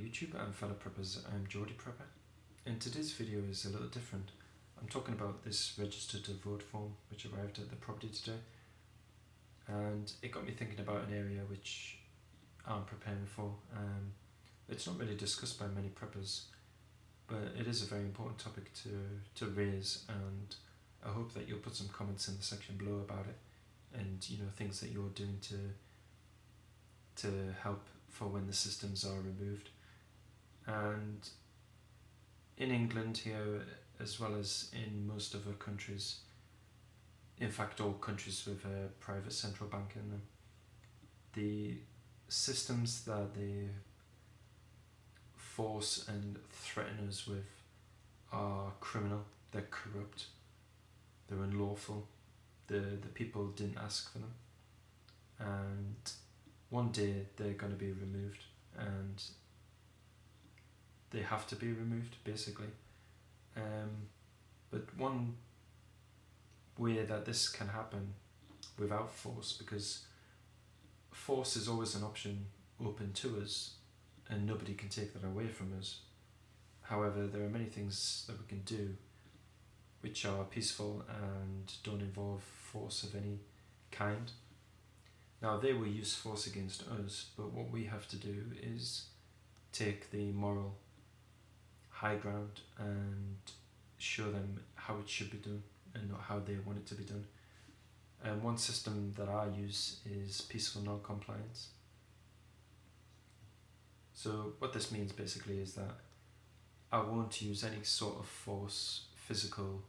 YouTube and fellow preppers. I'm Geordie Prepper, and today's video is a little different. I'm talking about this register to vote form which arrived at the property today, and it got me thinking about an area which I'm preparing for. It's not really discussed by many preppers, but it is a very important topic to raise, and I hope that you'll put some comments in the section below about it, and things that you're doing to help for when the systems are removed. And in England here, as well as in most other countries, in fact all countries with a private central bank in them, the systems that they force and threaten us with are criminal, they're corrupt, they're unlawful, the people didn't ask for them, and one day they're going to be removed, and they have to be removed basically. But one way that this can happen without force, because force is always an option open to us and nobody can take that away from us. However, there are many things that we can do which are peaceful and don't involve force of any kind. Now, they will use force against us, but what we have to do is take the moral high ground and show them how it should be done and not how they want it to be done. And one system that I use is peaceful non-compliance. So what this means basically is that I won't use any sort of force, physical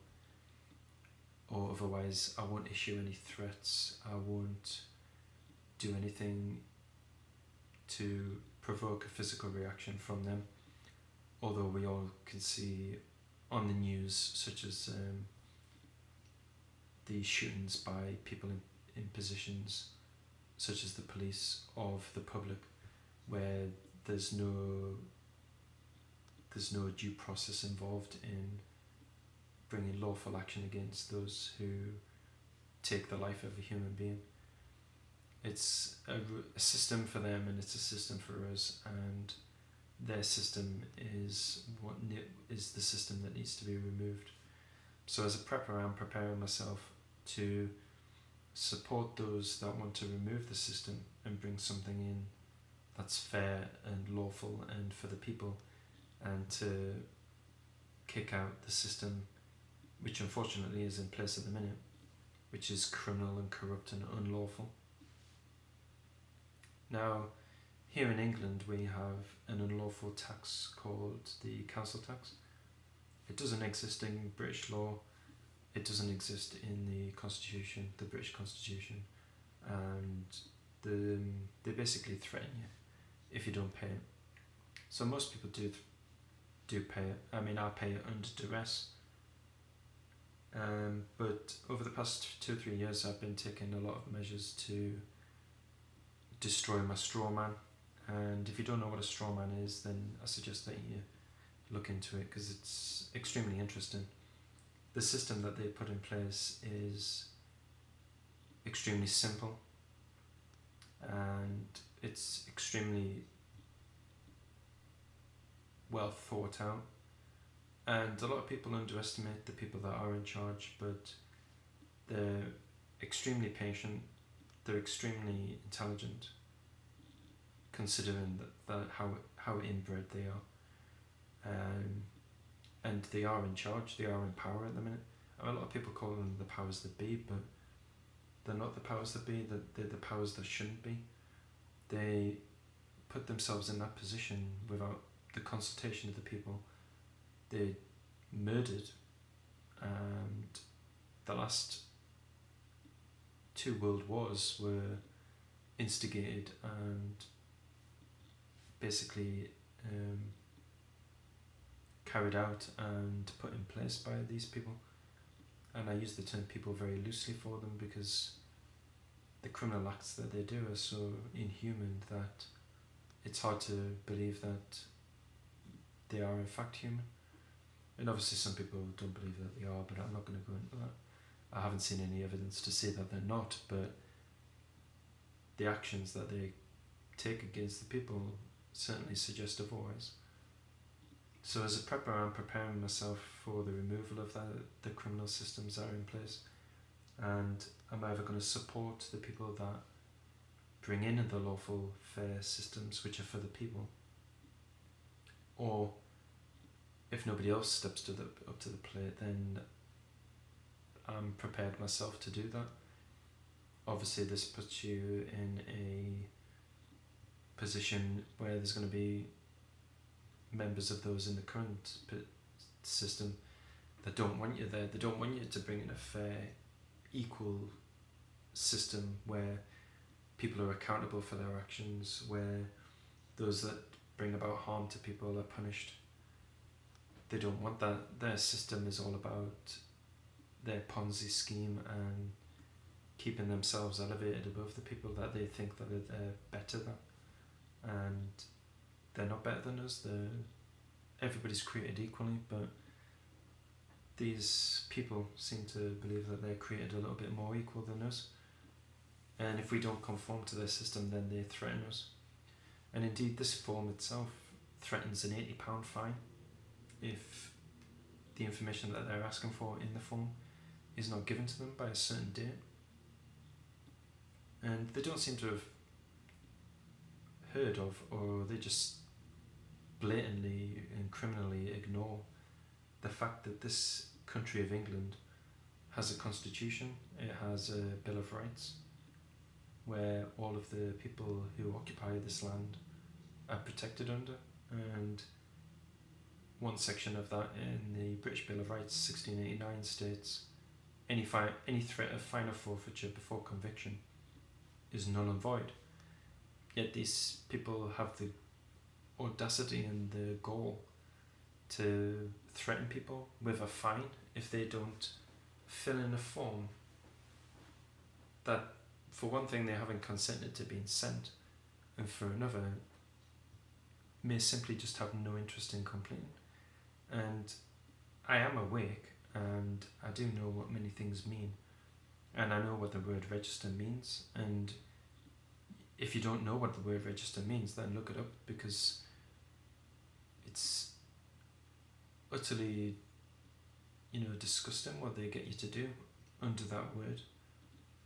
or otherwise. I won't issue any threats. I won't do anything to provoke a physical reaction from them, although we all can see on the news, such as the shootings by people in positions such as the police of the public, where there's no due process involved in bringing lawful action against those who take the life of a human being. It's a system for them and it's a system for us, and their system is is the system that needs to be removed. So as a prepper, I'm preparing myself to support those that want to remove the system and bring something in that's fair and lawful and for the people, and to kick out the system which unfortunately is in place at the minute, which is criminal and corrupt and unlawful. Now, here in England we have an unlawful tax called the council tax. It doesn't exist in British law, it doesn't exist in the Constitution, the British Constitution, and they basically threaten you if you don't pay it. So most people do pay it. I mean, I pay it under duress. But over the past 2 or 3 years I've been taking a lot of measures to destroy my straw man. And if you don't know what a straw man is, then I suggest that you look into it, because it's extremely interesting. The system that they put in place is extremely simple, and it's extremely well thought out. And a lot of people underestimate the people that are in charge, but they're extremely patient, they're extremely intelligent, considering that how inbred they are, and they are in charge, they are in power at the minute. I mean, a lot of people call them the powers that be, but they're not the powers that be, they're the powers that shouldn't be. They put themselves in that position without the consultation of the people. They murdered, and the last 2 world wars were instigated and basically carried out and put in place by these people. And I use the term people very loosely for them, because the criminal acts that they do are so inhuman that it's hard to believe that they are in fact human. And obviously some people don't believe that they are, but I'm not going to go into that. I haven't seen any evidence to say that they're not, but the actions that they take against the people certainly suggest otherwise. So as a prepper, I'm preparing myself for the removal of the criminal systems that are in place, and I'm either going to support the people that bring in the lawful, fair systems which are for the people, or if nobody else steps up to the plate, then I'm prepared myself to do that. Obviously this puts you in a position where there's going to be members of those in the current system that don't want you there. They don't want you to bring in a fair, equal system where people are accountable for their actions, where those that bring about harm to people are punished. They don't want that. Their system is all about their Ponzi scheme and keeping themselves elevated above the people that they think that they're better than. And they're not better than us. Everybody's created equally, but these people seem to believe that they're created a little bit more equal than us. And if we don't conform to their system, then they threaten us. And indeed, this form itself threatens an £80 fine if the information that they're asking for in the form is not given to them by a certain date. And they don't seem to have heard of, or they just blatantly and criminally ignore the fact that this country of England has a constitution, it has a Bill of Rights, where all of the people who occupy this land are protected under, and one section of that in the British Bill of Rights 1689 states any threat of fine or forfeiture before conviction is null and void. Yet these people have the audacity and the gall to threaten people with a fine if they don't fill in a form that, for one thing, they haven't consented to being sent, and for another, may simply just have no interest in completing. And I am awake, and I do know what many things mean, and I know what the word register means. And if you don't know what the word register means, then look it up, because it's utterly, disgusting what they get you to do under that word.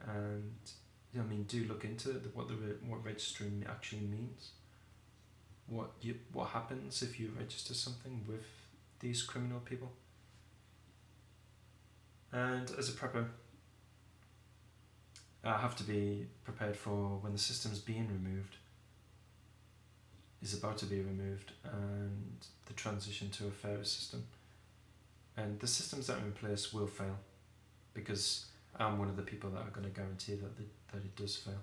And do look into what registering actually means. What happens if you register something with these criminal people? And as a prepper, I have to be prepared for when the system's being removed, is about to be removed, and the transition to a fairer system. And the systems that are in place will fail, because I'm one of the people that are going to guarantee that it does fail.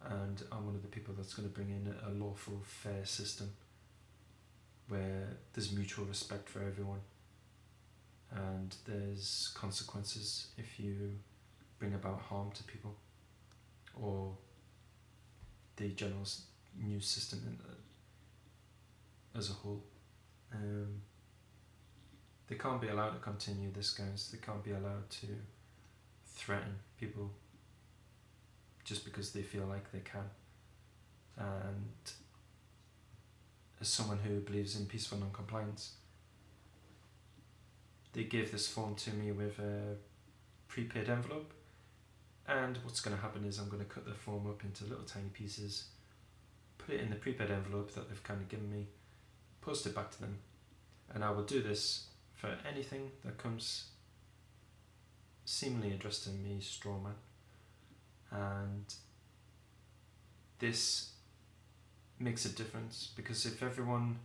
And I'm one of the people that's going to bring in a lawful, fair system where there's mutual respect for everyone, and there's consequences if you bring about harm to people or the general new system as a whole. They can't be allowed to continue this, guys. They can't be allowed to threaten people just because they feel like they can. And as someone who believes in peaceful non-compliance, they gave this form to me with a prepaid envelope, and what's going to happen is I'm going to cut the form up into little tiny pieces, put it in the prepaid envelope that they've kind of given me, post it back to them, and I will do this for anything that comes seemingly addressed to me, strawman. And this makes a difference, because if everyone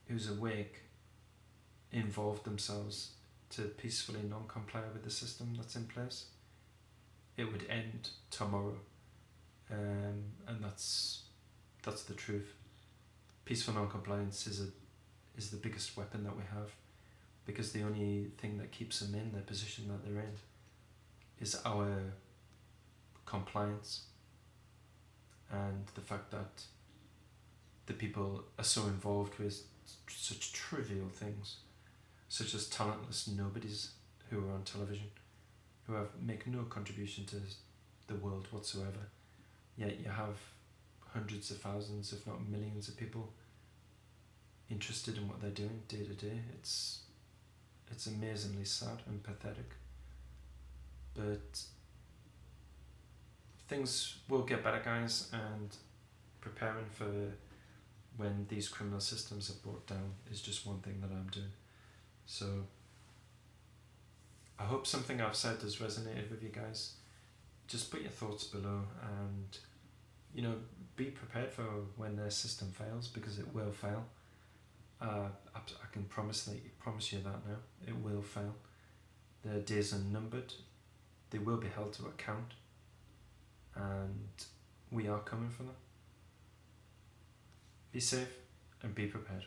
who's awake involved themselves to peacefully non-comply with the system that's in place, it would end tomorrow. And that's the truth. Peaceful non-compliance is the biggest weapon that we have, because the only thing that keeps them in the position that they're in is our compliance, and the fact that the people are so involved with such trivial things, such as talentless nobodies who are on television, who make no contribution to the world whatsoever, yet you have hundreds of thousands, if not millions of people interested in what they're doing day to day. It's amazingly sad and pathetic. But things will get better, guys, and preparing for when these criminal systems are brought down is just one thing that I'm doing. So I hope something I've said has resonated with you guys. Just put your thoughts below, and be prepared for when their system fails, because it will fail. I can promise you that now. It will fail. Their days are numbered. They will be held to account, and we are coming for them. Be safe and be prepared.